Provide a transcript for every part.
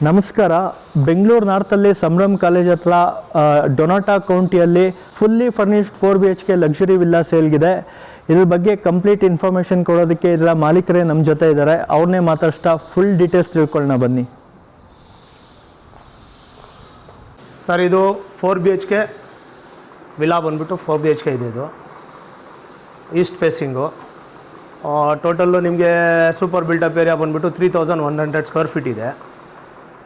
ನಮಸ್ಕಾರ. ಬೆಂಗಳೂರು ನಾರ್ತಲ್ಲಿ ಸಂಭ್ರಮ್ ಕಾಲೇಜ್ ಹತ್ರ ಡೊನಾಟಾ ಕೌಂಟಿಯಲ್ಲಿ fully furnished 4BHK luxury villa ಸೇಲ್ಗಿದೆ. ಇದ್ರ ಬಗ್ಗೆ ಕಂಪ್ಲೀಟ್ ಇನ್ಫಾರ್ಮೇಷನ್ ಕೊಡೋದಕ್ಕೆ ಇದರ ಮಾಲೀಕರೇ ನಮ್ಮ ಜೊತೆ ಇದ್ದಾರೆ. ಅವ್ರನ್ನೇ ಮಾತಾಡ್ತಾ ಫುಲ್ ಡೀಟೇಲ್ಸ್ ತಿಳ್ಕೊಳ್ಳೋಣ ಬನ್ನಿ. ಸರ್, ಇದು 4BHK ವಿಲ್ಲಾ ಬಂದುಬಿಟ್ಟು 4BHK ಇದೆ. ಇದು ಈಸ್ಟ್ ಫೇಸಿಂಗು. ಟೋಟಲ್ಲು ನಿಮಗೆ ಸೂಪರ್ ಬಿಲ್ಟಪ್ ಏರಿಯಾ ಬಂದುಬಿಟ್ಟು 3100 ಸ್ಕ್ವೇರ್ ಫೀಟ್ ಇದೆ.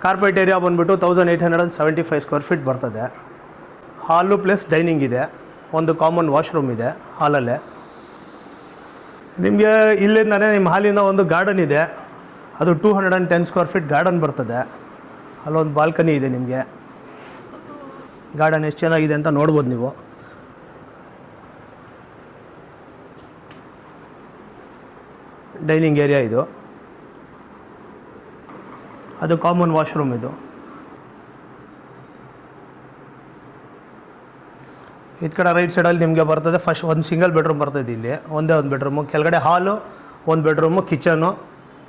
ಕಾರ್ಪೆಟ್ ಏರಿಯಾ ಬಂದುಬಿಟ್ಟು 1875 ಸ್ಕ್ವೇರ್ ಫೀಟ್ ಬರ್ತದೆ. ಹಾಲು ಪ್ಲಸ್ ಡೈನಿಂಗ್ ಇದೆ. ಒಂದು ಕಾಮನ್ ವಾಶ್ರೂಮ್ ಇದೆ ಹಾಲಲ್ಲೇ. ನಿಮಗೆ ಇಲ್ಲಿಂದನೇ ನಿಮ್ಮ ಹಾಲಿನ ಒಂದು ಗಾರ್ಡನ್ ಇದೆ. ಅದು 210 ಸ್ಕ್ವೇರ್ ಫೀಟ್ ಗಾರ್ಡನ್ ಬರ್ತದೆ. ಅಲ್ಲೊಂದು ಬಾಲ್ಕನಿ ಇದೆ. ನಿಮಗೆ ಗಾರ್ಡನ್ ಎಷ್ಟು ಚೆನ್ನಾಗಿದೆ ಅಂತ ನೋಡ್ಬೋದು ನೀವು. ಡೈನಿಂಗ್ ಏರಿಯಾ ಇದು. ಅದು ಕಾಮನ್ ವಾಶ್ರೂಮ್ ಇದು. ಈ ಕಡೆ ರೈಟ್ ಸೈಡಲ್ಲಿ ನಿಮಗೆ ಬರ್ತದೆ ಫಸ್ಟ್ ಒಂದು ಸಿಂಗಲ್ ಬೆಡ್ರೂಮ್ ಬರ್ತದೆ. ಇಲ್ಲಿ ಒಂದೇ ಒಂದು ಬೆಡ್ರೂಮು, ಕೆಳಗಡೆ ಹಾಲು, ಒಂದು ಬೆಡ್ರೂಮು, ಕಿಚನು,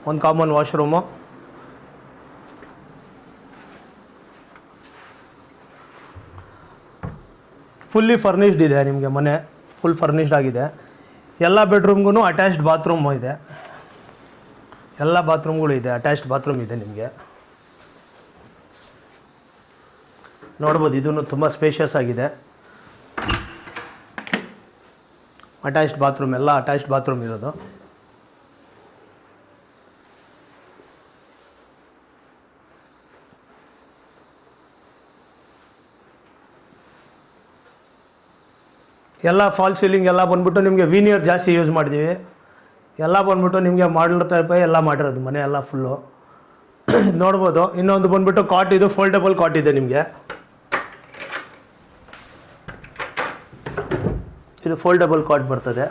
ಒಂದು ಕಾಮನ್ ವಾಶ್ರೂಮು. ಫುಲ್ಲಿ ಫರ್ನಿಷ್ಡ್ ಇದೆ ನಿಮಗೆ ಮನೆ. ಫುಲ್ ಫರ್ನಿಷ್ಡ್ ಆಗಿದೆ. ಎಲ್ಲ ಬೆಡ್ರೂಮ್ಗೂ ಅಟ್ಯಾಚ್ಡ್ ಬಾತ್ರೂಮ್ ಇದೆ. ಎಲ್ಲ ಬಾತ್ರೂಮ್ಗಳು ಇದೆ. ಅಟ್ಯಾಚ್ಡ್ ಬಾತ್ರೂಮ್ ಇದೆ. ನಿಮಗೆ ನೋಡ್ಬೋದು, ಇದನ್ನು ತುಂಬ ಸ್ಪೇಷಿಯಸ್ ಆಗಿದೆ. ಅಟ್ಯಾಚ್ಡ್ ಬಾತ್ರೂಮ್, ಎಲ್ಲ ಅಟ್ಯಾಚ್ಡ್ ಬಾತ್ರೂಮ್ ಇರೋದು. ಎಲ್ಲ ಫಾಲ್ ಸೀಲಿಂಗ್ ಎಲ್ಲ ಬಂದ್ಬಿಟ್ಟು ನಿಮಗೆ ವೀನಿಯರ್ ಜಾಸ್ತಿ ಯೂಸ್ ಮಾಡಿದ್ದೀವಿ. ಎಲ್ಲ ಬಂದ್ಬಿಟ್ಟು ನಿಮಗೆ ಮಾಡಲ್ ಟೈಪ್ ಎಲ್ಲ ಮಾಡಿರೋದು ಮನೆ ಎಲ್ಲ ಫುಲ್ಲು ನೋಡ್ಬೋದು. ಇನ್ನೊಂದು ಬಂದ್ಬಿಟ್ಟು ಕಾಟ್, ಇದು ಫೋಲ್ಡಬಲ್ ಕಾಟ್ ಇದೆ. ನಿಮಗೆ ಇದು ಫೋಲ್ಡಬಲ್ ಕಾಟ್ ಬರ್ತದೆ.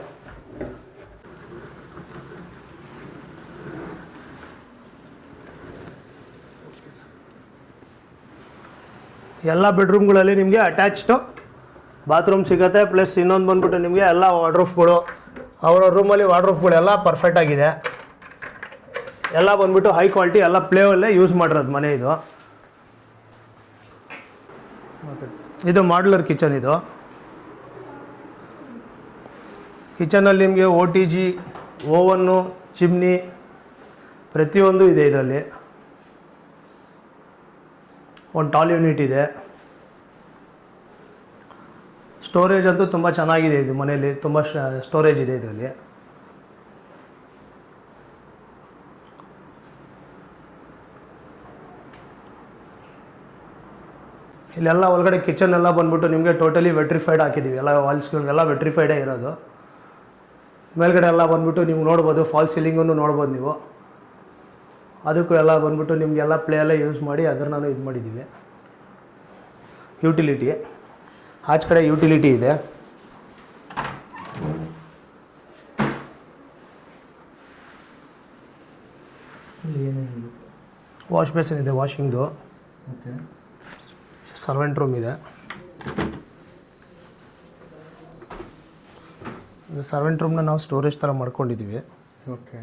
ಎಲ್ಲ ಬೆಡ್ರೂಮ್ಗಳಲ್ಲಿ ನಿಮಗೆ ಅಟ್ಯಾಚ್ಡು ಬಾತ್ರೂಮ್ ಸಿಗುತ್ತೆ. ಪ್ಲಸ್ ಇನ್ನೊಂದು ಬಂದ್ಬಿಟ್ಟು ನಿಮಗೆ ಎಲ್ಲ ವಾರ್ಡ್ರೋಬ್ಗಳು, ಅವರ ರೂಮಲ್ಲಿ ವಾರ್ಡ್ರೋಬ್ಗಳು ಎಲ್ಲ ಪರ್ಫೆಕ್ಟ್ ಆಗಿದೆ. ಎಲ್ಲ ಬಂದ್ಬಿಟ್ಟು ಹೈ ಕ್ವಾಲಿಟಿ, ಎಲ್ಲ ಪ್ಲೇವಲ್ಲೇ ಯೂಸ್ ಮಾಡಿರೋದು ಮನೆ ಇದು. ಇದು ಮಾಡ್ಯುಲರ್ ಕಿಚನ್. ಇದು ಕಿಚನಲ್ಲಿ ನಿಮಗೆ OTG, ಓವನ್ನು, ಚಿಮ್ನಿ ಪ್ರತಿಯೊಂದು ಇದೆ ಇದರಲ್ಲಿ. ಒಂದು ಟಾಲ್ ಯೂನಿಟ್ ಇದೆ. ಸ್ಟೋರೇಜ್ ಅಂತೂ ತುಂಬ ಚೆನ್ನಾಗಿದೆ. ಇದು ಮನೆಯಲ್ಲಿ ತುಂಬ ಸ್ಟೋರೇಜ್ ಇದೆ ಇದರಲ್ಲಿ. ಇಲ್ಲೆಲ್ಲ ಒಳಗಡೆ ಕಿಚನ್ ಎಲ್ಲ ಬಂದ್ಬಿಟ್ಟು ನಿಮಗೆ ಟೋಟಲಿ ವೆಟ್ರಿಫೈಡ್ ಹಾಕಿದ್ದೀವಿ. ಎಲ್ಲ ವಾಲ್ಸ್ಗಳಿಗೆಲ್ಲ ವೆಟ್ರಿಫೈಡೇ ಇರೋದು. ಮೇಲ್ಗಡೆ ಎಲ್ಲ ಬಂದ್ಬಿಟ್ಟು ನೀವು ನೋಡ್ಬೋದು, ಫಾಲ್ ಸೀಲಿಂಗನ್ನು ನೋಡ್ಬೋದು ನೀವು. ಅದಕ್ಕೂ ಎಲ್ಲ ಬಂದ್ಬಿಟ್ಟು ನಿಮಗೆಲ್ಲ ಪ್ಲೇ ಎಲ್ಲ ಯೂಸ್ ಮಾಡಿ ಅದನ್ನು ಇದು ಮಾಡಿದ್ದೀವಿ. ಯುಟಿಲಿಟಿ ಆಚೆ ಕಡೆ ಯುಟಿಲಿಟಿ ಇದೆ. ವಾಶ್ ಬೇಸಿನ್ ಇದೆ, ವಾಷಿಂಗ್ದು. ಸರ್ವೆಂಟ್ ರೂಮ್ ಇದೆ. ಸರ್ವೆಂಟ್ ರೂಮ್ನ ನಾವು ಸ್ಟೋರೇಜ್ ಥರ ಮಾಡ್ಕೊಂಡಿದ್ದೀವಿ. ಓಕೆ.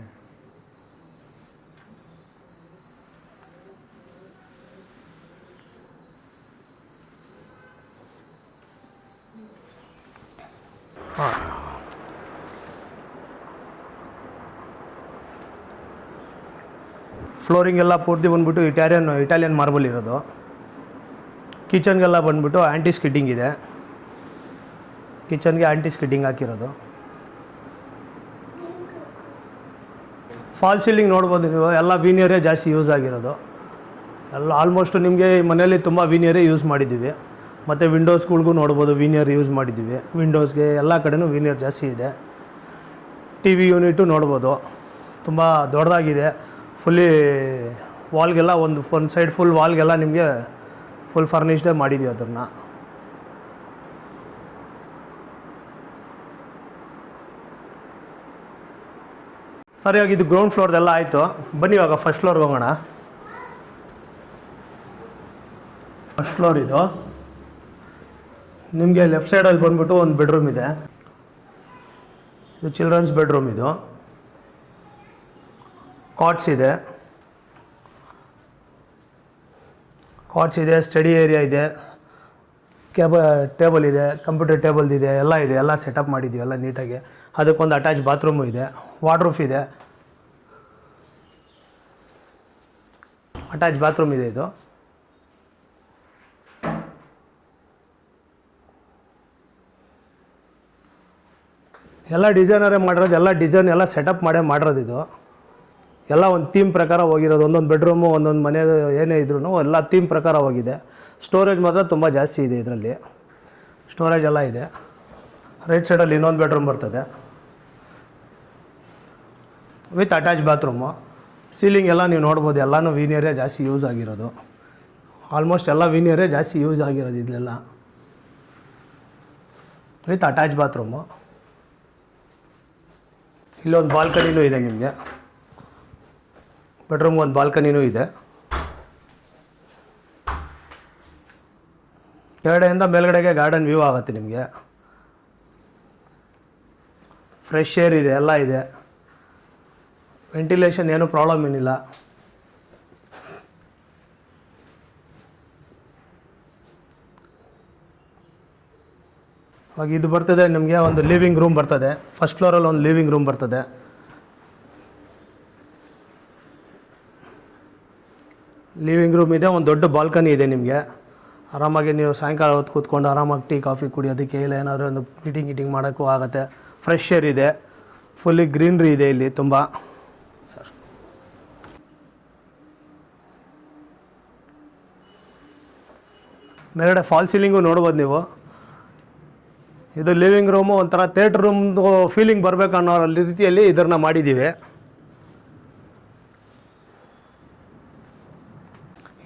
ಫ್ಲೋರಿಂಗ್ ಎಲ್ಲ ಪೂರ್ತಿ ಬಂದ್ಬಿಟ್ಟು ಇಟಾಲಿಯನ್ ಮಾರ್ಬಲ್ ಇರೋದು. ಕಿಚನ್ಗೆಲ್ಲ ಬಂದ್ಬಿಟ್ಟು ಆ್ಯಂಟಿ ಸ್ಕಿಡ್ಡಿಂಗ್ ಇದೆ. ಕಿಚನ್ಗೆ ಆ್ಯಂಟಿ ಸ್ಕಿಡ್ಡಿಂಗ್ ಹಾಕಿರೋದು. ಫಾಲ್ ಸೀಲಿಂಗ್ ನೋಡ್ಬೋದು ನೀವು. ಎಲ್ಲ ವೀನಿಯರೇ ಜಾಸ್ತಿ ಯೂಸ್ ಆಗಿರೋದು. ಎಲ್ಲ ಆಲ್ಮೋಸ್ಟ್ ನಿಮಗೆ ಮನೆಯಲ್ಲಿ ತುಂಬ ವೀನಿಯರೇ ಯೂಸ್ ಮಾಡಿದ್ದೀವಿ. ಮತ್ತು ವಿಂಡೋಸ್ಗಳಿಗೂ ನೋಡ್ಬೋದು ವೀನಿಯರ್ ಯೂಸ್ ಮಾಡಿದ್ದೀವಿ. ವಿಂಡೋಸ್ಗೆ ಎಲ್ಲ ಕಡೆನೂ ವೀನಿಯರ್ ಜಾಸ್ತಿ ಇದೆ. TV ಯೂನಿಟು ನೋಡ್ಬೋದು, ತುಂಬ ದೊಡ್ಡದಾಗಿದೆ. ಫುಲ್ಲಿ ವಾಲ್ಗೆಲ್ಲ ಒಂದು ಸೈಡ್ ಫುಲ್ ವಾಲ್ಗೆಲ್ಲ ನಿಮಗೆ ಫುಲ್ ಫರ್ನಿಷ್ಡೇ ಮಾಡಿದ್ದೀವಿ ಅದನ್ನು. ಸರಿ, ಇವಾಗ ಇದು ಗ್ರೌಂಡ್ ಫ್ಲೋರ್ದೆಲ್ಲ ಆಯಿತು. ಬನ್ನಿ ಇವಾಗ ಫಸ್ಟ್ ಫ್ಲೋರ್ಗೆ ಹೋಗೋಣ. ಫಸ್ಟ್ ಫ್ಲೋರ್ ಇದು. ನಿಮಗೆ ಲೆಫ್ಟ್ ಸೈಡಲ್ಲಿ ಬಂದ್ಬಿಟ್ಟು ಒಂದು ಬೆಡ್ರೂಮ್ ಇದೆ. ಇದು ಚಿಲ್ಡ್ರನ್ಸ್ ಬೆಡ್ರೂಮ್. ಇದು ಕಾಟ್ಸ್ ಇದೆ. ಕಾಟ್ಸ್ ಇದೆ, ಸ್ಟಡಿ ಏರಿಯಾ ಇದೆ, ಟೇಬಲ್ ಇದೆ, ಕಂಪ್ಯೂಟರ್ ಟೇಬಲ್ ಇದೆ, ಎಲ್ಲ ಸೆಟಪ್ ಮಾಡಿದ್ದೀವಿ ಎಲ್ಲ ನೀಟಾಗಿ. ಅದಕ್ಕೊಂದು ಅಟ್ಯಾಚ್ ಬಾತ್ರೂಮು ಇದೆ, ವಾರ್ಡ್ರೂಫ್ ಇದೆ, ಅಟ್ಯಾಚ್ ಬಾತ್ರೂಮ್ ಇದೆ. ಇದು ಎಲ್ಲ ಡಿಸೈನರೇ ಮಾಡಿರೋದು, ಎಲ್ಲ ಡಿಸೈನ್ ಎಲ್ಲ ಸೆಟಪ್ ಮಾಡಿರೋದು. ಇದು ಎಲ್ಲ ಒಂದು ಥೀಮ್ ಪ್ರಕಾರ ಹೋಗಿರೋದು. ಒಂದೊಂದು ಬೆಡ್ರೂಮು, ಒಂದೊಂದು ಮನೆ ಏನೇ ಇದ್ರೂ ಎಲ್ಲ ಥೀಮ್ ಪ್ರಕಾರ ಹೋಗಿದೆ. ಸ್ಟೋರೇಜ್ ಮಾತ್ರ ತುಂಬ ಜಾಸ್ತಿ ಇದೆ ಇದರಲ್ಲಿ, ಸ್ಟೋರೇಜ್ ಎಲ್ಲ ಇದೆ. ರೈಟ್ ಸೈಡಲ್ಲಿ ಇನ್ನೊಂದು ಬೆಡ್ರೂಮ್ ಬರ್ತದೆ ವಿತ್ ಅಟ್ಯಾಚ್ ಬಾತ್ರೂಮು. ಸೀಲಿಂಗ್ ಎಲ್ಲ ನೀವು ನೋಡ್ಬೋದು, ಎಲ್ಲನೂ ವೀನಿಯರೇ ಜಾಸ್ತಿ ಯೂಸ್ ಆಗಿರೋದು. ಆಲ್ಮೋಸ್ಟ್ ಎಲ್ಲ ವೀನಿಯರೇ ಜಾಸ್ತಿ ಯೂಸ್ ಆಗಿರೋದು ಇದೆಲ್ಲ. With attach bathroom. ಇಲ್ಲೊಂದು ಬಾಲ್ಕನಿನೂ ಇದೆ ನಿಮಗೆ, ಬೆಡ್ರೂಮ್ಗೆ ಒಂದು ಬಾಲ್ಕನಿನೂ ಇದೆ. ಕೆಳಗಡೆಯಿಂದ ಮೇಲ್ಗಡೆಗೆ ಗಾರ್ಡನ್ ವ್ಯೂ ಆಗುತ್ತೆ ನಿಮಗೆ. ಫ್ರೆಶ್ ಏರ್ ಇದೆ, ಎಲ್ಲ ಇದೆ. ವೆಂಟಿಲೇಷನ್ ಏನೂ ಪ್ರಾಬ್ಲಮ್ ಏನಿಲ್ಲ. ಇವಾಗ ಇದು ಬರ್ತದೆ ನಿಮಗೆ ಒಂದು ಲಿವಿಂಗ್ ರೂಮ್ ಬರ್ತದೆ. ಫಸ್ಟ್ ಫ್ಲೋರಲ್ಲಿ ಒಂದು ಲಿವಿಂಗ್ ರೂಮ್ ಬರ್ತದೆ. ಲಿವಿಂಗ್ ರೂಮ್ ಇದೆ, ಒಂದು ದೊಡ್ಡ ಬಾಲ್ಕನಿ ಇದೆ ನಿಮಗೆ. ಆರಾಮಾಗಿ ನೀವು ಸಾಯಂಕಾಲ ಹೊತ್ತು ಕೂತ್ಕೊಂಡು ಆರಾಮಾಗಿ ಟೀ ಕಾಫಿ ಕುಡಿಯೋದಕ್ಕೆ, ಇಲ್ಲ ಏನಾದರೂ ಒಂದು ಮೀಟಿಂಗ್ ಮಾಡೋಕ್ಕೂ ಆಗುತ್ತೆ. ಫ್ರೆಶ್ ಏರ್ ಇದೆ, ಫುಲ್ಲಿ ಗ್ರೀನ್ರಿ ಇದೆ ಇಲ್ಲಿ ತುಂಬ. ಸರ್ ಮೇಲ್ಗಡೆ ಫಾಲ್ ಸೀಲಿಂಗು ನೋಡ್ಬೋದು ನೀವು. ಇದು ಲಿವಿಂಗ್ ರೂಮು ಒಂಥರ ಥಿಯೇಟ್ರ್ ರೂಮ್ದು ಫೀಲಿಂಗ್ ಬರಬೇಕು ಅನ್ನೋ ರೀತಿಯಲ್ಲಿ ಇದನ್ನು ಮಾಡಿದ್ದೀವಿ.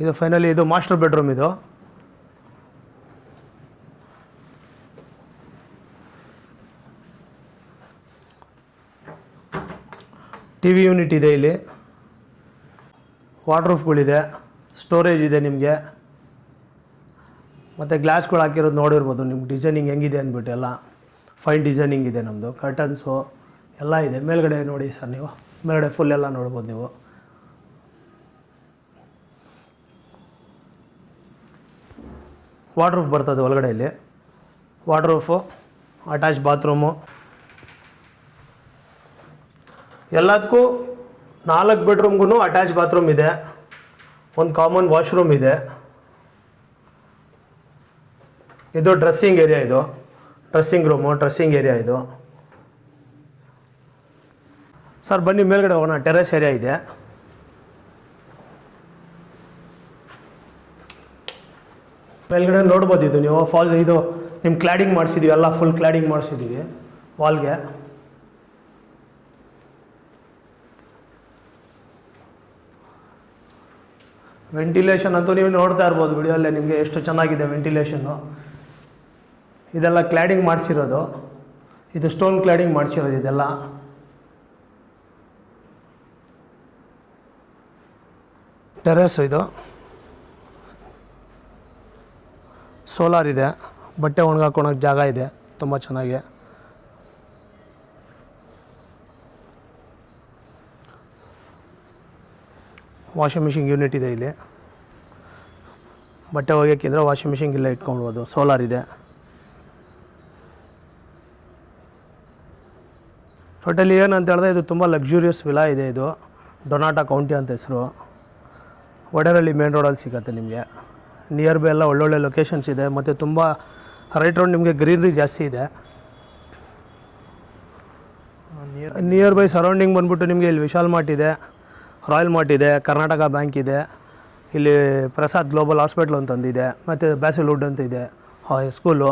ಇದು ಫೈನಲಿ ಇದು ಮಾಸ್ಟರ್ ಬೆಡ್ರೂಮ್. ಇದು ಟಿ ವಿ ಯೂನಿಟ್ ಇದೆ ಇಲ್ಲಿ, ವಾರ್ಡ್ರೂಫ್ಗಳಿದೆ, ಸ್ಟೋರೇಜ್ ಇದೆ ನಿಮಗೆ. ಮತ್ತು ಗ್ಲಾಸ್ಗಳು ಹಾಕಿರೋದು ನೋಡಿರ್ಬೋದು ನಿಮ್ಗೆ, ಡಿಸೈನಿಂಗ್ ಹೆಂಗಿದೆ ಅಂದ್ಬಿಟ್ಟು. ಎಲ್ಲ ಫೈನ್ ಡಿಸೈನಿಂಗ್ ಇದೆ ನಮ್ಮದು. ಕರ್ಟನ್ಸು ಎಲ್ಲ ಇದೆ. ಮೇಲ್ಗಡೆ ನೋಡಿ ಸರ್, ನೀವು ಮೇಲ್ಗಡೆ ಫುಲ್ ಎಲ್ಲ ನೋಡ್ಬೋದು ನೀವು. ವಾರ್ಡ್ರೂಫ್ ಬರ್ತದೆ ಒಳಗಡೆ ಇಲ್ಲಿ. ವಾರ್ಡ್ರೂಫು, ಅಟ್ಯಾಚ್ ಬಾತ್ರೂಮು, ಎಲ್ಲದಕ್ಕೂ 4 ಬೆಡ್ರೂಮ್ಗೂ ಅಟ್ಯಾಚ್ ಬಾತ್ರೂಮ್ ಇದೆ. ಒಂದು ಕಾಮನ್ ವಾಶ್ರೂಮ್ ಇದೆ. ಇದು ಡ್ರೆಸ್ಸಿಂಗ್ ಏರಿಯಾ, ಇದು ಡ್ರೆಸ್ಸಿಂಗ್ ರೂಮು, ಡ್ರೆಸ್ಸಿಂಗ್ ಏರಿಯಾ ಇದು. ಸರ್ ಬನ್ನಿ ಮೇಲ್ಗಡೆ ಹೋಗೋಣ. ಟೆರೆಸ್ ಏರಿಯಾ ಇದೆ. ಮೇಲ್ಗಡೆ ನೋಡ್ಬೋದು ಇದು ನೀವು. ಫಾಲ್ ಇದು ನಿಮ್ಮ ಕ್ಲಾಡಿಂಗ್ ಮಾಡಿಸಿದ್ದೀವಿ, ಎಲ್ಲ ಫುಲ್ ಕ್ಲಾಡಿಂಗ್ ಮಾಡಿಸಿದ್ದೀವಿ ವಾಲ್ಗೆ. ವೆಂಟಿಲೇಷನ್ ಅಂತೂ ನೀವು ನೋಡ್ತಾ ಇರ್ಬೋದು ವಿಡಿಯೋಲ್ಲೇ, ನಿಮಗೆ ಎಷ್ಟು ಚೆನ್ನಾಗಿದೆ ವೆಂಟಿಲೇಷನ್ನು. ಇದೆಲ್ಲ ಕ್ಲಾಡಿಂಗ್ ಮಾಡಿಸಿರೋದು, ಇದು ಸ್ಟೋನ್ ಕ್ಲಾಡಿಂಗ್ ಮಾಡಿಸಿರೋದು ಇದೆಲ್ಲ. ಟೆರೆಸ್ ಇದು, ಸೋಲಾರ್ ಇದೆ, ಬಟ್ಟೆ ಒಣಗಾಕೊಳಕ್ಕೆ ಜಾಗ ಇದೆ ತುಂಬ ಚೆನ್ನಾಗಿ. ವಾಷಿಂಗ್ ಮಿಷಿನ್ ಯೂನಿಟ್ ಇದೆ ಇಲ್ಲಿ. ಬಟ್ಟೆ ಒಗೆಯೋಕ್ಕಿದ್ರೆ ವಾಷಿಂಗ್ ಮಿಷಿನ್ ಇಲ್ಲೇ ಇಟ್ಕೊಳ್ಬೋದು. ಸೋಲಾರ್ ಇದೆ. ಟೋಟಲಿ ಏನಂತ ಹೇಳಿದ್ರೆ ಇದು ತುಂಬ ಲಕ್ಸುರಿಯಸ್ ವಿಲಾ ಇದೆ. ಇದು ಡೊನಾಟಾ ಕೌಂಟಿ ಅಂತ ಹೆಸರು. ವಡೇರಳ್ಳಿ ಮೇನ್ ರೋಡಲ್ಲಿ ಸಿಗುತ್ತೆ ನಿಮಗೆ. ನಿಯರ್ ಬೈ ಎಲ್ಲ ಒಳ್ಳೊಳ್ಳೆ ಲೊಕೇಶನ್ಸ್ ಇದೆ. ಮತ್ತು ತುಂಬ ರೈಟ್ ರೋಡ್ ನಿಮಗೆ ಗ್ರೀನ್ರಿ ಜಾಸ್ತಿ ಇದೆ. ನಿಯರ್ ಬೈ ಸರೌಂಡಿಂಗ್ ಬಂದ್ಬಿಟ್ಟು ನಿಮಗೆ ಇಲ್ಲಿ ವಿಶಾಲ್ ಮಾರ್ಟ್ ಇದೆ, ರಾಯಲ್ ಮಾರ್ಟ್ ಇದೆ, ಕರ್ನಾಟಕ ಬ್ಯಾಂಕ್ ಇದೆ, ಇಲ್ಲಿ ಪ್ರಸಾದ್ ಗ್ಲೋಬಲ್ ಹಾಸ್ಪಿಟ್ಲ್ ಅಂತಂದಿದೆ, ಮತ್ತು ಬ್ಯಾಸಿಲ್ವುಡ್ ಅಂತ ಇದೆ, ಸ್ಕೂಲು,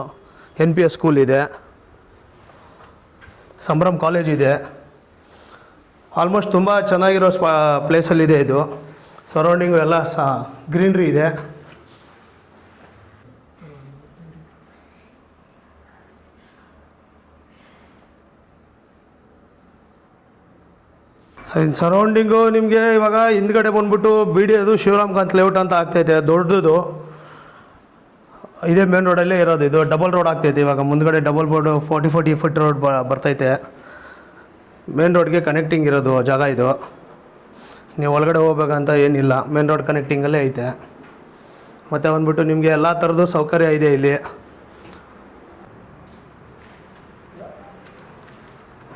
NPS ಸ್ಕೂಲ್ ಇದೆ, ಸಂಭ್ರಮ್ ಕಾಲೇಜ್ ಇದೆ. ಆಲ್ಮೋಸ್ಟ್ ತುಂಬ ಚೆನ್ನಾಗಿರೋ ಪ್ಲೇಸಲ್ಲಿದೆ ಇದು. ಸರೌಂಡಿಂಗು ಎಲ್ಲ ಗ್ರೀನ್ರಿ ಇದೆ. ಸರಿ, ಸರೌಂಡಿಂಗು ನಿಮಗೆ ಇವಾಗ ಹಿಂದ್ಗಡೆ ಬಂದ್ಬಿಟ್ಟು ಅದು ಶಿವರಾಮ್ ಕಾಂತ್ ಲೇಔಟ್ ಅಂತ ಆಗ್ತೈತೆ, ದೊಡ್ಡದು. ಇದೇ ಮೇನ್ ರೋಡಲ್ಲೇ ಇರೋದು. ಇದು ಡಬಲ್ ರೋಡ್ ಆಗ್ತೈತೆ ಇವಾಗ. ಮುಂದ್ಗಡೆ ಡಬಲ್ ಬೋರ್ಡು 40 ಫೀಟ್ ರೋಡ್ ಬರ್ತೈತೆ. ಮೇನ್ ರೋಡ್ಗೆ ಕನೆಕ್ಟಿಂಗ್ ಇರೋದು ಜಾಗ ಇದು. ನೀವು ಒಳಗಡೆ ಹೋಗ್ಬೇಕಂತ ಏನಿಲ್ಲ, ಮೇನ್ ರೋಡ್ ಕನೆಕ್ಟಿಂಗಲ್ಲೇ ಐತೆ. ಮತ್ತು ಬಂದ್ಬಿಟ್ಟು ನಿಮಗೆ ಎಲ್ಲ ಥರದ್ದು ಸೌಕರ್ಯ ಇದೆ ಇಲ್ಲಿ.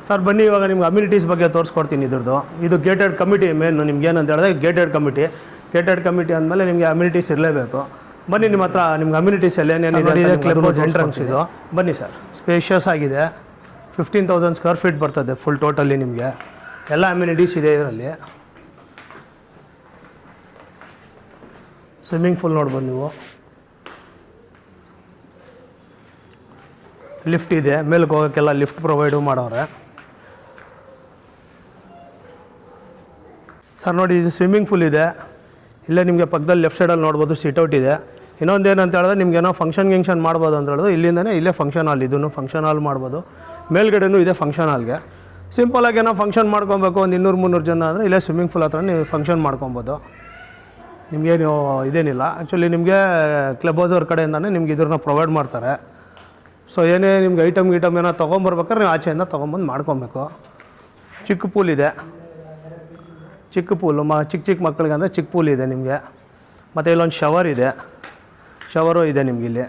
ಸರ್ ಬನ್ನಿ, ಇವಾಗ ನಿಮ್ಗೆ ಅಮ್ಯುನಿಟೀಸ್ ಬಗ್ಗೆ ತೋರಿಸ್ಕೊಡ್ತೀನಿ ಇದ್ರದ್ದು. ಇದು ಗೇಟೆಡ್ ಕಮಿಟಿ ಮೇನು. ನಿಮ್ಗೆ ಏನಂತ ಹೇಳಿದ್ರೆ ಗೇಟೆಡ್ ಕಮಿಟಿ ಅಂದಮೇಲೆ ನಿಮಗೆ ಅಮ್ಯುನಿಟೀಸ್ ಇರಲೇಬೇಕು. ಬನ್ನಿ ನಿಮ್ಮ ಹತ್ರ ನಿಮ್ಗೆ ಅಮ್ಯುನಿಟೀಸ್ ಎಲ್ಲ ಏನೇನಿದೆ. ಕ್ಲಬ್ ಹೌಸ್ ಎಂಟ್ರೆನ್ಸ್ ಇದು. ಬನ್ನಿ ಸರ್, ಸ್ಪೇಷಿಯಸ್ ಆಗಿದೆ. 15,000 ಸ್ಕ್ವೇರ್ ಫೀಟ್ ಬರ್ತದೆ ಫುಲ್ ಟೋಟಲಿ. ನಿಮಗೆ ಎಲ್ಲ ಅಮ್ಯುನಿಟೀಸ್ ಇದೆ ಇದರಲ್ಲಿ. ಸ್ವಿಮ್ಮಿಂಗ್ ಪೂಲ್ ನೋಡ್ಬೋದು ನೀವು. ಲಿಫ್ಟ್ ಇದೆ, ಮೇಲಕ್ಕೆ ಹೋಗೋಕ್ಕೆಲ್ಲ ಲಿಫ್ಟ್ ಪ್ರೊವೈಡು ಮಾಡೋರೆ. ಸರ್ ನೋಡಿ, ಇದು ಸ್ವಿಮ್ಮಿಂಗ್ ಪೂಲ್ ಇದೆ. ಇಲ್ಲೇ ನಿಮಗೆ ಪಕ್ಕದಲ್ಲಿ ಲೆಫ್ಟ್ ಸೈಡಲ್ಲಿ ನೋಡ್ಬೋದು ಸಿಟ್ಔಟ್ ಇದೆ. ಇನ್ನೊಂದು ಏನಂತ ಹೇಳಿದ್ರೆ ನಿಮ್ಗೇನೋ ಫಂಕ್ಷನ್ ಮಾಡ್ಬೋದು ಅಂತ ಹೇಳಿದ್ರೆ ಇಲ್ಲಿಂದನೇ ಇಲ್ಲೇ ಫಂಕ್ಷನ್ ಹಾಲ್, ಇದನ್ನು ಫಂಕ್ಷನ್ ಹಾಲ್ ಮಾಡ್ಬೋದು. ಮೇಲ್ಗಡೆನೂ ಇದೆ ಫಂಕ್ಷನ್ ಹಾಲ್ಗೆ. ಸಿಂಪಲಾಗಿ ಏನೋ ಫಂಕ್ಷನ್ ಮಾಡ್ಕೊಬೇಕು ಒಂದು 200-300 ಜನ ಅಂದರೆ ಇಲ್ಲೇ ಸ್ವಿಮ್ಮಿಂಗ್ ಪೂಲ್ ಹತ್ರ ನೀವು ಫಂಕ್ಷನ್ ಮಾಡ್ಕೊಬೋದು. ನಿಮಗೇನು ಇದೇನಿಲ್ಲ. ಆ್ಯಕ್ಚುಲಿ ನಿಮಗೆ ಕ್ಲಬ್ ಹೌಸ್ ಅವ್ರ ಕಡೆಯಿಂದನೇ ನಿಮ್ಗೆ ಇದ್ರನ್ನ ಪ್ರೊವೈಡ್ ಮಾಡ್ತಾರೆ. ಸೊ ಏನೇ ನಿಮ್ಗೆ ಐಟಮ್ ಏನೋ ತೊಗೊಂಬರ್ಬೇಕಾದ್ರೆ ನೀವು ಆಚೆಯಿಂದ ತೊಗೊಂಬಂದು ಮಾಡ್ಕೊಬೇಕು. ಚಿಕ್ಕ ಪೂಲ್ ಇದೆ, ಚಿಕ್ಕ ಪೂಲು ಚಿಕ್ಕ ಮಕ್ಕಳಿಗೆ ಅಂದರೆ ಚಿಕ್ಕ ಪೂಲ್ ಇದೆ ನಿಮಗೆ. ಮತ್ತು ಇಲ್ಲೊಂದು ಶವರು ಇದೆ ನಿಮ್ಗೆ. ಇಲ್ಲಿ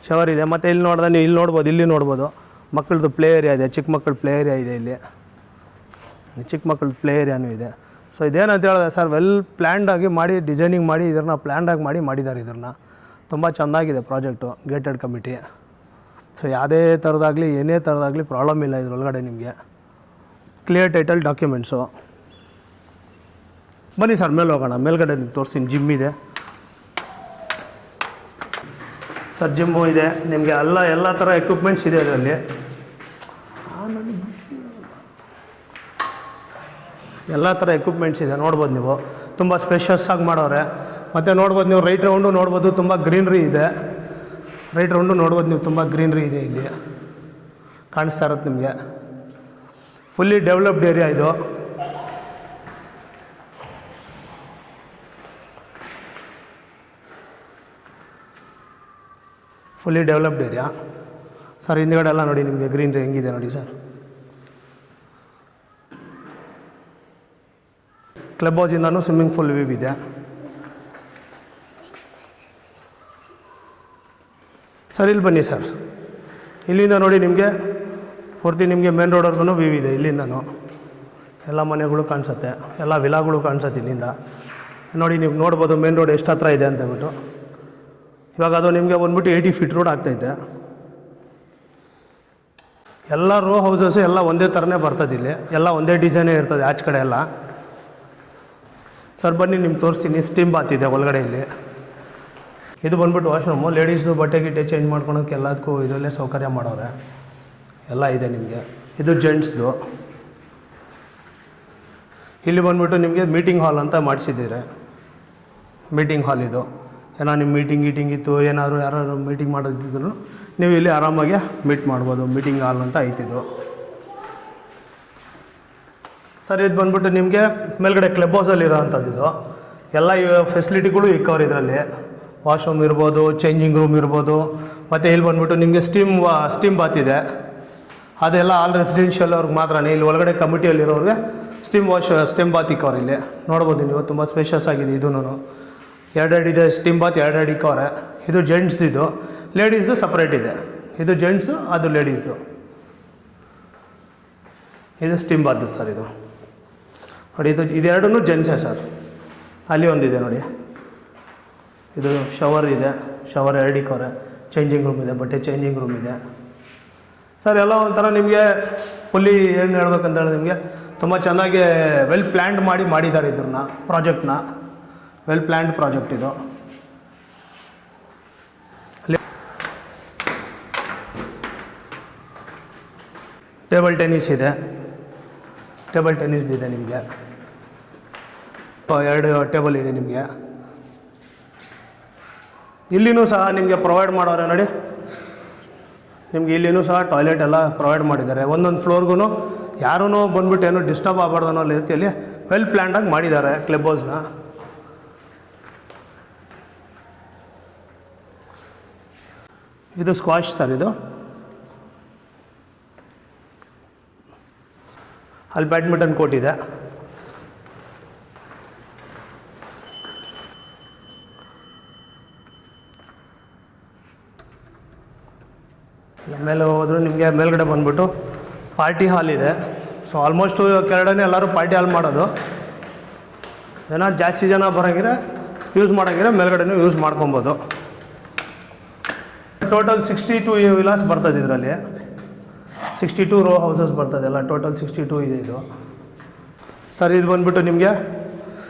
ಶವರ್ ಇದೆ. ಮತ್ತು ಇಲ್ಲಿ ನೋಡಿದ್ರೆ ನೀವು ಇಲ್ಲಿ ನೋಡ್ಬೋದು ಮಕ್ಕಳದ್ದು ಪ್ಲೇ ಏರಿಯಾ ಇದೆ. ಚಿಕ್ಕ ಮಕ್ಕಳ ಪ್ಲೇ ಏರಿಯಾ ಇದೆ ಇಲ್ಲಿ. ಚಿಕ್ಕ ಮಕ್ಕಳದ್ದು ಪ್ಲೇ ಏರಿಯಾನೂ ಇದೆ. ಸೊ ಇದೇನಂತ ಹೇಳಿದ್ರೆ ಸರ್, ವೆಲ್ ಪ್ಲ್ಯಾಂಡಾಗಿ ಮಾಡಿ, ಡಿಸೈನಿಂಗ್ ಮಾಡಿ ಇದನ್ನು ಪ್ಲ್ಯಾಂಡಾಗಿ ಮಾಡಿದ್ದಾರೆ. ಇದನ್ನು ತುಂಬ ಚೆನ್ನಾಗಿದೆ ಪ್ರಾಜೆಕ್ಟು ಗೇಟೆಡ್ ಕಮಿಟಿ. ಸೊ ಯಾವುದೇ ಥರದಾಗಲಿ ಏನೇ ಥರದಾಗಲಿ ಪ್ರಾಬ್ಲಮ್ ಇಲ್ಲ ಇದರೊಳಗಡೆ. ನಿಮಗೆ ಕ್ಲಿಯರ್ ಟೈಟಲ್ ಡಾಕ್ಯುಮೆಂಟ್ಸು. ಬನ್ನಿ ಸರ್ ಮೇಲೆ ಹೋಗೋಣ. ಮೇಲ್ಗಡೆ ನಿಮ್ಗೆ ತೋರಿಸ್ತೀನಿ. ಜಿಮ್ ಇದೆ ಸರ್, ಜಿಮ್ಮು ಇದೆ ನಿಮಗೆ. ಎಲ್ಲ ಥರ ಎಕ್ವಿಪ್ಮೆಂಟ್ಸ್ ಇದೆ ಇದರಲ್ಲಿ. ಎಲ್ಲ ಥರ ಎಕ್ವಿಪ್ಮೆಂಟ್ಸ್ ಇದೆ, ನೋಡ್ಬೋದು ನೀವು. ತುಂಬ ಸ್ಪೇಷಿಯಸ್ ಆಗಿ ಮಾಡೋರೆ. ಮತ್ತು ನೋಡ್ಬೋದು ನೀವು ರೈಟ್ ರೌಂಡು ನೋಡ್ಬೋದು, ತುಂಬ ಗ್ರೀನ್ರಿ ಇದೆ. ರೈಟ್ ರೌಂಡು ನೋಡ್ಬೋದು ನೀವು, ತುಂಬ ಗ್ರೀನ್ರಿ ಇದೆ ಇಲ್ಲಿ. ಕಾಣಿಸ್ತಾ ಇರುತ್ತೆ ನಿಮಗೆ. ಫುಲ್ಲಿ ಡೆವಲಪ್ಡ್ ಏರಿಯಾ ಇದು. Fully developed area sir. ಹಿಂದ್ಗಡೆ ಎಲ್ಲ ನೋಡಿ ನಿಮಗೆ ಗ್ರೀನ್ರಿ ಹೆಂಗಿದೆ ನೋಡಿ ಸರ್. ಕ್ಲಬ್ ಹೌಸಿಂದನೂ ಸ್ವಿಮ್ಮಿಂಗ್ ಪೂಲ್ ವ್ಯೂ ಇದೆ. ಸರ್ ಇಲ್ಲಿ ಬನ್ನಿ ಸರ್. ಇಲ್ಲಿಂದ ನೋಡಿ ನಿಮಗೆ ಪೂರ್ತಿ ನಿಮಗೆ ಮೇನ್ ರೋಡ್ವರೆಗೂ ವ್ಯೂ ಇದೆ. ಇಲ್ಲಿಂದನೂ ಎಲ್ಲ ಮನೆಗಳು ಕಾಣಿಸುತ್ತೆ, ಎಲ್ಲ ವಿಲಾಗಳು ಕಾಣಿಸುತ್ತೆ ಇಲ್ಲಿಂದ. ನೋಡಿ ನೀವು ನೋಡ್ಬೋದು ಮೇನ್ ರೋಡ್ ಎಷ್ಟು ಹತ್ರ ಇದೆ ಅಂತೇಳ್ಬಿಟ್ಟು. ಇವಾಗ ಅದು ನಿಮಗೆ ಬಂದ್ಬಿಟ್ಟು 80 ಫೀಟ್ ರೋಡ್ ಆಗ್ತೈತೆ. ಎಲ್ಲ ರೋ ಹೌಸಸ್ಸು ಎಲ್ಲ ಒಂದೇ ಥರನೇ ಬರ್ತದೆ ಇಲ್ಲಿ. ಎಲ್ಲ ಒಂದೇ ಡಿಸೈನೇ ಇರ್ತದೆ ಆಚೆ ಕಡೆ ಎಲ್ಲ. ಸರ್ ಬನ್ನಿ ನಿಮ್ಗೆ ತೋರಿಸ್ತೀನಿ. ಸ್ಟೀಮ್ ಬಾತ್ ಇದೆ ಒಳಗಡೆ ಇಲ್ಲಿ. ಇದು ಬಂದ್ಬಿಟ್ಟು ವಾಶ್ರೂಮು. ಲೇಡೀಸ್ದು ಬಟ್ಟೆ ಗಿಟ್ಟೆ ಚೇಂಜ್ ಮಾಡ್ಕೊಳೋಕ್ಕೆ ಎಲ್ಲದಕ್ಕೂ ಇದರಲ್ಲೇ ಸೌಕರ್ಯ ಮಾಡೋರೆ. ಎಲ್ಲ ಇದೆ ನಿಮಗೆ. ಇದು ಜೆಂಟ್ಸ್ದು. ಇಲ್ಲಿ ಬಂದ್ಬಿಟ್ಟು ನಿಮಗೆ ಮೀಟಿಂಗ್ ಹಾಲ್ ಅಂತ ಮಾಡಿಸಿದ್ದೀರಿ. ಮೀಟಿಂಗ್ ಹಾಲ್ ಇದು. ಏನೋ ನಿಮ್ಮ ಮೀಟಿಂಗ್ ಇತ್ತು, ಏನಾದರೂ ಯಾರು ಮೀಟಿಂಗ್ ಮಾಡೋದಿದ್ರು ನೀವು ಇಲ್ಲಿ ಆರಾಮಾಗಿ ಮೀಟ್ ಮಾಡ್ಬೋದು. ಮೀಟಿಂಗ್ ಹಾಲ್ ಅಂತ ಐತಿದು. ಸರ್ ಇದು ಬಂದ್ಬಿಟ್ಟು ನಿಮಗೆ ಮೇಲ್ಗಡೆ ಕ್ಲಬ್ ಹೌಸಲ್ಲಿ ಇರೋವಂಥದ್ದು ಇದು. ಎಲ್ಲ ಫೆಸಿಲಿಟಿಗಳು ಇಕ್ಕವ್ರು ಇದರಲ್ಲಿ. ವಾಶ್ರೂಮ್ ಇರ್ಬೋದು, ಚೇಂಜಿಂಗ್ ರೂಮ್ ಇರ್ಬೋದು. ಮತ್ತು ಇಲ್ಲಿ ಬಂದ್ಬಿಟ್ಟು ನಿಮಗೆ ಸ್ಟೀಮ್ ಬಾತ್ ಇದೆ. ಅದೆಲ್ಲ ಆಲ್ ರೆಸಿಡೆನ್ಷಿಯಲ್ ಅವ್ರಿಗೆ ಮಾತ್ರನೇ. ಇಲ್ಲಿ ಒಳಗಡೆ ಕಮಿಟಿಯಲ್ಲಿರೋರಿಗೆ ಸ್ಟೀಮ್ ಬಾತ್ ಇಕ್ಕವ್ರು ಇಲ್ಲಿ. ನೋಡ್ಬೋದು ನೀವು, ತುಂಬ ಸ್ಪೇಷಿಯಸ್ ಆಗಿದೆ. ಇದೂ 2 ಇದೆ ಸ್ಟೀಮ್ ಬಾತ್, 2 ಇಕ್ಕವ್ರೆ. ಇದು ಜೆಂಟ್ಸ್ದು. ಇದು ಲೇಡೀಸ್ದು ಸಪ್ರೇಟ್ ಇದೆ. ಇದು ಜೆಂಟ್ಸು, ಅದು ಲೇಡೀಸ್ದು. ಇದು ಸ್ಟೀಮ್ ಬಾತ್ ಸರ್. ಇದು ನೋಡಿ, ಇದೆರಡೂ ಜೆಂಟ್ಸೇ ಸರ್. ಅಲ್ಲಿ ಒಂದಿದೆ ನೋಡಿ. ಇದು ಶವರ್ ಇದೆ. ಶವರ್ 2 ಇಕ್ಕವ್ರೆ. ಚೇಂಜಿಂಗ್ ರೂಮ್ ಇದೆ, ಬಟ್ಟೆ ಚೇಂಜಿಂಗ್ ರೂಮ್ ಇದೆ ಸರ್. ಎಲ್ಲ ಒಂಥರ ನಿಮಗೆ ಫುಲ್ಲಿ ಏನು ಹೇಳ್ಬೇಕಂತ ಹೇಳಿ ನಿಮಗೆ ತುಂಬ ಚೆನ್ನಾಗಿ ವೆಲ್ ಪ್ಲ್ಯಾಂಡ್ ಮಾಡಿದ್ದಾರೆ ಇದ್ರನ್ನ ಪ್ರಾಜೆಕ್ಟ್ನ. ವೆಲ್ ಪ್ಲ್ಯಾಂಡ್ ಪ್ರಾಜೆಕ್ಟ್ ಇದು. ಟೇಬಲ್ ಟೆನ್ನಿಸ್ ಇದೆ. ಟೇಬಲ್ ಟೆನ್ನಿಸ್ ಇದೆ ನಿಮಗೆ. 2 ಟೇಬಲ್ ಇದೆ ನಿಮಗೆ. ಇಲ್ಲಿನೂ ಸಹ ನಿಮಗೆ ಪ್ರೊವೈಡ್ ಮಾಡೋರೆ ನೋಡಿ. ನಿಮ್ಗೆ ಇಲ್ಲಿನೂ ಸಹ ಟಾಯ್ಲೆಟ್ ಎಲ್ಲ ಪ್ರೊವೈಡ್ ಮಾಡಿದ್ದಾರೆ. ಒಂದೊಂದು ಫ್ಲೋರ್ಗೂ ಯಾರೂ ಬಂದ್ಬಿಟ್ಟು ಏನೋ ಡಿಸ್ಟರ್ಬ್ ಆಗಬಾರ್ದು ಅನ್ನೋ ರೀತಿಯಲ್ಲಿ ವೆಲ್ ಪ್ಲ್ಯಾಂಡಾಗಿ ಮಾಡಿದ್ದಾರೆ ಕ್ಲಬ್ ಹೌಸ್ನ. ಇದು ಸ್ಕ್ವಾಶ್ ಸರ್. ಇದು ಅಲ್ಲಿ ಬ್ಯಾಡ್ಮಿಂಟನ್ ಕೋರ್ಟ್ ಇದೆ. ಮೇಲೆ ಹೋದರೂ ನಿಮಗೆ ಮೇಲ್ಗಡೆ ಬಂದುಬಿಟ್ಟು ಪಾರ್ಟಿ ಹಾಲ್ ಇದೆ. ಸೊ ಆಲ್ಮೋಸ್ಟು ಕೆಳಗಡೆ ಎಲ್ಲರೂ ಪಾರ್ಟಿ ಹಾಲ್ ಮಾಡೋದು. ಜಾಸ್ತಿ ಜನ ಬರೋಂಗಿದ್ರೆ ಯೂಸ್ ಮಾಡೋಂಗಿದ್ರೆ ಮೇಲ್ಗಡೆನೂ ಯೂಸ್ ಮಾಡ್ಕೊಬೋದು. ಟೋಟಲ್ 62 ವಿಲಾಸ್ ಬರ್ತದೆ ಇದರಲ್ಲಿ. 62 ರೋ ಹೌಸಸ್ ಬರ್ತದೆ ಎಲ್ಲ. ಟೋಟಲ್ 62 ಇದೆ ಇದು. ಸರ್ ಇದು ಬಂದುಬಿಟ್ಟು ನಿಮಗೆ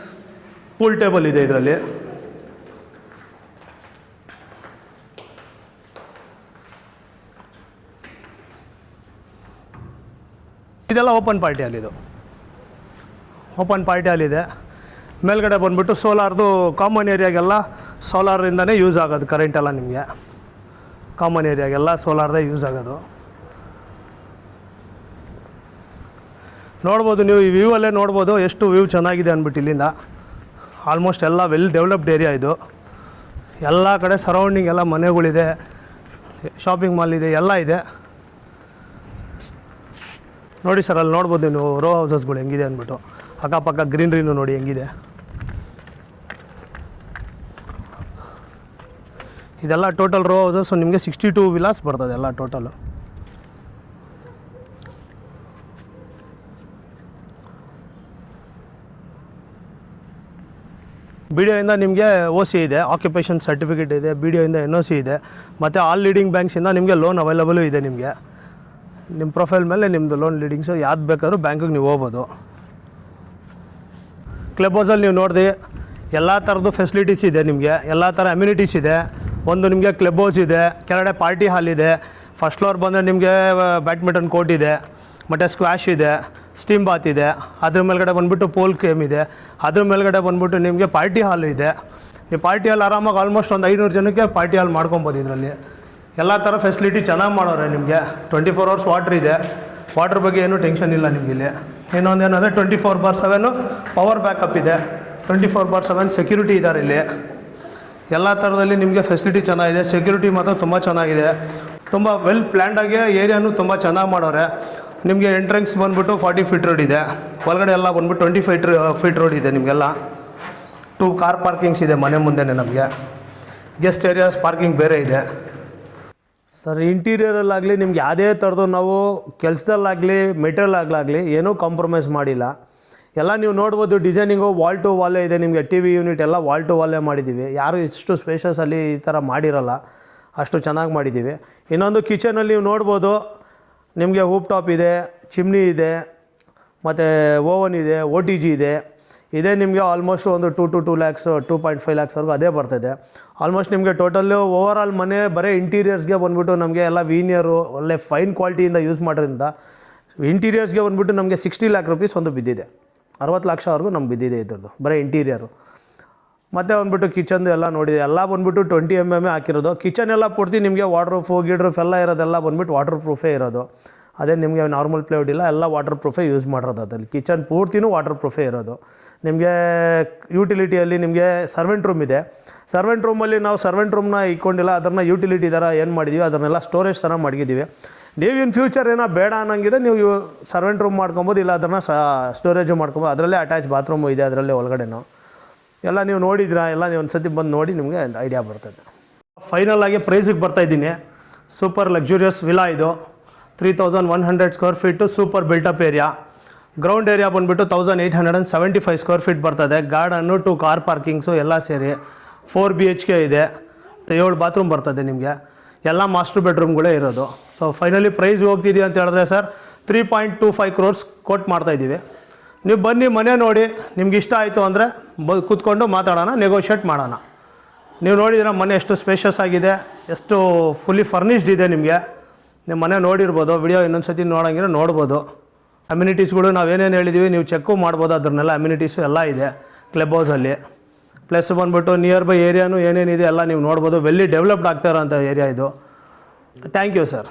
ಪೂಲ್ ಟೇಬಲ್ ಇದೆ ಇದರಲ್ಲಿ. ಇದೆಲ್ಲ ಓಪನ್ ಪಾರ್ಟಿ ಹಾಲ್. ಇದು ಓಪನ್ ಪಾರ್ಟಿ ಹಾಲ್ ಇದೆ. ಮೇಲ್ಗಡೆ ಬಂದುಬಿಟ್ಟು ಸೋಲಾರ್ದು ಕಾಮನ್ ಏರಿಯಾಗೆಲ್ಲ ಸೋಲಾರಿಂದನೇ ಯೂಸ್ ಆಗೋದು. ಕರೆಂಟೆಲ್ಲ ನಿಮಗೆ ಕಾಮನ್ ಏರಿಯಾಗೆಲ್ಲ ಸೋಲಾರ್ದೇ ಯೂಸ್ ಆಗೋದು. ನೋಡ್ಬೋದು ನೀವು ಈ ವ್ಯೂವಲ್ಲೇ ನೋಡ್ಬೋದು ಎಷ್ಟು ವ್ಯೂ ಚೆನ್ನಾಗಿದೆ ಅಂದ್ಬಿಟ್ಟು ಇಲ್ಲಿಂದ. ಆಲ್ಮೋಸ್ಟ್ ಎಲ್ಲ ವೆಲ್ ಡೆವಲಪ್ಡ್ ಏರಿಯಾ ಇದು. ಎಲ್ಲ ಕಡೆ ಸರೌಂಡಿಂಗ್ ಎಲ್ಲ ಮನೆಗಳಿದೆ, ಶಾಪಿಂಗ್ ಮಾಲ್ ಇದೆ, ಎಲ್ಲ ಇದೆ. ನೋಡಿ ಸರ್, ಅಲ್ಲಿ ನೋಡ್ಬೋದು ನೀವು ರೋ ಹೌಸಸ್ಗಳು ಹೆಂಗಿದೆ ಅಂದ್ಬಿಟ್ಟು. ಅಕ್ಕಪಕ್ಕ ಗ್ರೀನ್ರಿನೂ ನೋಡಿ ಹೆಂಗಿದೆ. ಇದೆಲ್ಲ ಟೋಟಲ್ ರೋ ಹೌಸಸ್ ನಿಮಗೆ 62 ವಿಲಾಸ್ ಬರ್ತದೆ ಎಲ್ಲ ಟೋಟಲು. ಬಿ ಡಿ ಒಯಿಂದ ನಿಮಗೆ OC ಇದೆ, ಆಕ್ಯುಪೇಷನ್ ಸರ್ಟಿಫಿಕೇಟ್ ಇದೆ. ಬಿ ಡಿ ಒಯಿಂದ NOC ಇದೆ. ಮತ್ತು ಆಲ್ ಲೀಡಿಂಗ್ ಬ್ಯಾಂಕ್ಸಿಂದ ನಿಮಗೆ ಲೋನ್ ಅವೈಲಬಲು ಇದೆ. ನಿಮಗೆ ನಿಮ್ಮ ಪ್ರೊಫೈಲ್ ಮೇಲೆ ನಿಮ್ಮದು ಲೋನ್ ಲೀಡಿಂಗ್ಸು ಯಾವ್ದು ಬೇಕಾದ್ರೂ ಬ್ಯಾಂಕಿಗೆ ನೀವು ಹೋಗ್ಬೋದು. ಕ್ಲಬ್ ಹೌಸಲ್ಲಿ ನೀವು ನೋಡಿದೆ ಎಲ್ಲ ಥರದ್ದು ಫೆಸಿಲಿಟೀಸ್ ಇದೆ. ನಿಮಗೆ ಎಲ್ಲ ಥರ ಅಮ್ಯುನಿಟೀಸ್ ಇದೆ. ಒಂದು ನಿಮಗೆ ಕ್ಲಬ್ ಹೌಸ್ ಇದೆ, ಕೆಳಗಡೆ ಪಾರ್ಟಿ ಹಾಲ್ ಇದೆ. ಫಸ್ಟ್ ಫ್ಲೋರ್ ಬಂದರೆ ನಿಮಗೆ ಬ್ಯಾಡ್ಮಿಂಟನ್ ಕೋರ್ಟ್ ಇದೆ, ಮತ್ತು ಸ್ಕ್ವಾಶ್ ಇದೆ, ಸ್ಟೀಮ್ ಬಾತ್ ಇದೆ. ಅದ್ರ ಮೇಲ್ಗಡೆ ಬಂದುಬಿಟ್ಟು ಪೋಲ್ ಗೇಮ್ ಇದೆ. ಅದ್ರ ಮೇಲ್ಗಡೆ ಬಂದುಬಿಟ್ಟು ನಿಮಗೆ ಪಾರ್ಟಿ ಹಾಲ್ ಇದೆ. ನೀವು ಪಾರ್ಟಿ ಹಾಲ್ ಆರಾಮಾಗಿ ಆಲ್ಮೋಸ್ಟ್ ಒಂದು 500 ಜನಕ್ಕೆ ಪಾರ್ಟಿ ಹಾಲ್ ಮಾಡ್ಕೊಬೋದು. ಇದರಲ್ಲಿ ಎಲ್ಲ ಥರ ಫೆಸಿಲಿಟಿ ಚೆನ್ನಾಗಿ ಮಾಡೋರೆ. ನಿಮಗೆ 24 hours ವಾಟ್ರ್ ಇದೆ. ವಾಟ್ರ್ ಬಗ್ಗೆ ಏನೂ ಟೆನ್ಷನ್ ಇಲ್ಲ ನಿಮಗೆ ಇಲ್ಲಿ. ಇನ್ನೊಂದೇನಂದರೆ 24/7 ಪವರ್ ಬ್ಯಾಕಪ್ ಇದೆ. 24/7 ಸೆಕ್ಯೂರಿಟಿ ಇದ್ದಾರೆ ಇಲ್ಲಿ. ಎಲ್ಲ ಥರದಲ್ಲಿ ನಿಮಗೆ ಫೆಸಿಲಿಟಿ ಚೆನ್ನಾಗಿದೆ. ಸೆಕ್ಯೂರಿಟಿ ಮಾತ್ರ ತುಂಬ ಚೆನ್ನಾಗಿದೆ. ತುಂಬ ವೆಲ್ ಪ್ಲ್ಯಾಂಡಾಗಿ ಏರಿಯಾನು ತುಂಬ ಚೆನ್ನಾಗಿ ಮಾಡೋರೆ. ನಿಮಗೆ ಎಂಟ್ರೆನ್ಸ್ ಬಂದುಬಿಟ್ಟು 40 feet ರೋಡ್ ಇದೆ. ಒಳಗಡೆ ಎಲ್ಲ ಬಂದುಬಿಟ್ಟು 25 feet ರೋಡ್ ಇದೆ. ನಿಮಗೆಲ್ಲ 2 ಕಾರ್ ಪಾರ್ಕಿಂಗ್ಸ್ ಇದೆ ಮನೆ ಮುಂದೆನೇ. ನಮಗೆ ಗೆಸ್ಟ್ ಏರಿಯಾಸ್ ಪಾರ್ಕಿಂಗ್ ಬೇರೆ ಇದೆ. ಸರ್ ಇಂಟೀರಿಯರಲ್ಲಾಗಲಿ ನಿಮ್ಗೆ ಯಾವುದೇ ಥರದ್ದು ನಾವು ಕೆಲಸದಲ್ಲಾಗಲಿ ಮೆಟೀರಿಯಲ್ ಏನೂ ಕಾಂಪ್ರಮೈಸ್ ಮಾಡಿಲ್ಲ. ಎಲ್ಲ ನೀವು ನೋಡ್ಬೋದು ಡಿಸೈನಿಂಗು ವಾಲ್ ಟು ವಾಲೇ ಇದೆ. ನಿಮಗೆ TV ಯೂನಿಟ್ ಎಲ್ಲ ವಾಲ್ ಟು ವಾಲೇ ಮಾಡಿದ್ದೀವಿ. ಯಾರು ಇಷ್ಟು ಸ್ಪೇಷಸಲ್ಲಿ ಈ ಥರ ಮಾಡಿರಲ್ಲ, ಅಷ್ಟು ಚೆನ್ನಾಗಿ ಮಾಡಿದ್ದೀವಿ. ಇನ್ನೊಂದು ಕಿಚನಲ್ಲಿ ನೀವು ನೋಡ್ಬೋದು ನಿಮಗೆ ಹೂಪ್ ಟಾಪ್ ಇದೆ, ಚಿಮ್ನಿ ಇದೆ, ಮತ್ತು ಓವನ್ ಇದೆ, OTG ಇದೆ. ಇದೇ ನಿಮಗೆ ಆಲ್ಮೋಸ್ಟ್ ಒಂದು 2 to 2 lakhs 2.5 lakhsವರೆಗೂ ಅದೇ ಬರ್ತದೆ. ಆಲ್ಮೋಸ್ಟ್ ನಿಮಗೆ ಟೋಟಲ್ಲು ಓವರಾಲ್ ಮನೆ ಬರೀ ಇಂಟೀರಿಯರ್ಸ್ಗೆ ಬಂದುಬಿಟ್ಟು ನಮಗೆ ಎಲ್ಲ ವೀನಿಯರು ಒಳ್ಳೆ ಫೈನ್ ಕ್ವಾಲಿಟಿಯಿಂದ ಯೂಸ್ ಮಾಡೋದ್ರಿಂದ ಇಂಟೀರಿಯರ್ಸ್ಗೆ ಬಂದುಬಿಟ್ಟು ನಮಗೆ 60 lakh rupees ಒಂದು ಬಿದ್ದಿದೆ. 60 ಲಕ್ಷವರೆಗೂ ನಮ್ಗೆ ಬಿದ್ದಿದೆ ಇದ್ರದ್ದು ಬರೀ ಇಂಟೀರಿಯರು. ಮತ್ತು ಬಂದುಬಿಟ್ಟು ಕಿಚನ್ದು ಎಲ್ಲ ನೋಡಿದೆ, ಎಲ್ಲ ಬಂದುಬಿಟ್ಟು 20 mm ಹಾಕಿರೋದು. ಕಿಚನ್ ಎಲ್ಲ ಪೂರ್ತಿ ನಿಮಗೆ ವಾಟರ್ ಪ್ರೂಫ್ ಎಲ್ಲ ಇರೋದೆಲ್ಲ ಬಂದುಬಿಟ್ಟು ವಾಟರ್ ಪ್ರೂಫೇ ಇರೋದು. ಅದೇ ನಿಮಗೆ ನಾರ್ಮಲ್ ಪ್ಲೇವುಡ್ ಇಲ್ಲ, ಎಲ್ಲ ವಾಟರ್ ಪ್ರೂಫೇ ಯೂಸ್ ಮಾಡಿರೋದು. ಅದಲ್ಲಿ ಕಿಚನ್ ಪೂರ್ತಿನೂ ವಾಟರ್ ಪ್ರೂಫೇ ಇರೋದು. ನಿಮಗೆ ಯುಟಿಲಿಟಿಯಲ್ಲಿ ನಿಮಗೆ ಸರ್ವೆಂಟ್ ರೂಮ್ ಇದೆ. ಸರ್ವೆಂಟ್ ರೂಮಲ್ಲಿ ನಾವು ಸರ್ವೆಂಟ್ ರೂಮ್ನ ಇಟ್ಕೊಂಡಿಲ್ಲ, ಅದನ್ನು ಯುಟಿಲಿಟಿ ಥರ ಏನು ಮಾಡಿದ್ದೀವಿ ಅದನ್ನೆಲ್ಲ ಸ್ಟೋರೇಜ್ ಥರ ಮಡಗಿದ್ದೀವಿ. ನೀವು ಇನ್ ಫ್ಯೂಚರ್ ಏನೋ ಬೇಡ ಅನ್ನೋಂಗಿದೆ ನೀವು ಸರ್ವೆಂಟ್ ರೂಮ್ ಮಾಡ್ಕೊಬೋದು, ಇಲ್ಲ ಅದನ್ನು ಸ್ಟೋರೇಜು ಮಾಡ್ಕೊಬೋದು. ಅದರಲ್ಲೇ ಅಟ್ಯಾಚ್ ಬಾತ್ರೂಮು ಇದೆ ಅದರಲ್ಲೇ ಒಳಗಡೆನೂ. ಎಲ್ಲ ನೀವು ನೋಡಿದ್ರಾ, ಎಲ್ಲ ನೀವು ಒಂದು ಸತಿ ಬಂದು ನೋಡಿ ನಿಮಗೆ ಐಡಿಯಾ ಬರ್ತದೆ. ಫೈನಲ್ ಆಗಿ ಪ್ರೈಸಿಗೆ ಬರ್ತಾಯಿದ್ದೀನಿ. ಸೂಪರ್ ಲಕ್ಸುರಿಯಸ್ ವಿಲಾ ಇದು. 3100 square feet super built-up area. Ground area ಬಂದುಬಿಟ್ಟು 1875 square feet ಬರ್ತದೆ. ಗಾರ್ಡನ್ನು 2 ಕಾರ್ ಪಾರ್ಕಿಂಗ್ಸು ಎಲ್ಲ ಸೇರಿ 4 BHK ಇದೆ. 7 ಬಾತ್ರೂಮ್ ಬರ್ತದೆ ನಿಮಗೆ. ಎಲ್ಲ ಮಾಸ್ಟರ್ ಬೆಡ್ರೂಮ್ಗಳೇ ಇರೋದು. ಸೊ ಫೈನಲಿ ಪ್ರೈಸ್ ಹೋಗ್ತಿದ್ದೀವಿ ಅಂತ ಹೇಳಿದ್ರೆ ಸರ್ 3.25 crores ಕೊಟ್ಟು ಮಾಡ್ತಾಯಿದ್ದೀವಿ. ನೀವು ಬನ್ನಿ, ಮನೆ ನೋಡಿ, ನಿಮ್ಗೆ ಇಷ್ಟ ಆಯಿತು ಅಂದರೆ ಕೂತ್ಕೊಂಡು ಮಾತಾಡೋಣ, ನೆಗೋಷಿಯೇಟ್ ಮಾಡೋಣ. ನೀವು ನೋಡಿದ್ರೆ ಮನೆ ಎಷ್ಟು ಸ್ಪೇಷಿಯಸ್ ಆಗಿದೆ, ಎಷ್ಟು ಫುಲ್ಲಿ ಫರ್ನಿಷ್ಡ್ ಇದೆ. ನಿಮಗೆ ನಿಮ್ಮ ಮನೆ ನೋಡಿರ್ಬೋದು, ವಿಡಿಯೋ ಇನ್ನೊಂದು ಸತಿ ನೋಡೋಂಗಿದ್ರೆ ನೋಡ್ಬೋದು. ಅಮ್ಯುನಿಟೀಸ್ಗಳು ನಾವೇನೇನು ಹೇಳಿದ್ದೀವಿ ನೀವು ಚೆಕ್ಕು ಮಾಡ್ಬೋದು. ಅದನ್ನೆಲ್ಲ ಅಮ್ಯುನಿಟೀಸು ಎಲ್ಲ ಇದೆ ಕ್ಲಬ್ ಹೌಸಲ್ಲಿ. ಪ್ಲಸ್ ಬಂದುಬಿಟ್ಟು ನಿಯರ್ ಬೈ ಏರಿಯಾನು ಏನೇನಿದೆ ಎಲ್ಲ ನೀವು ನೋಡ್ಬೋದು. ವೆಲ್ಲಿ ಡೆವಲಪ್ಡ್ ಆಗ್ತಾ ಇರೋಂಥ ಏರಿಯಾ ಇದು. Thank you sir.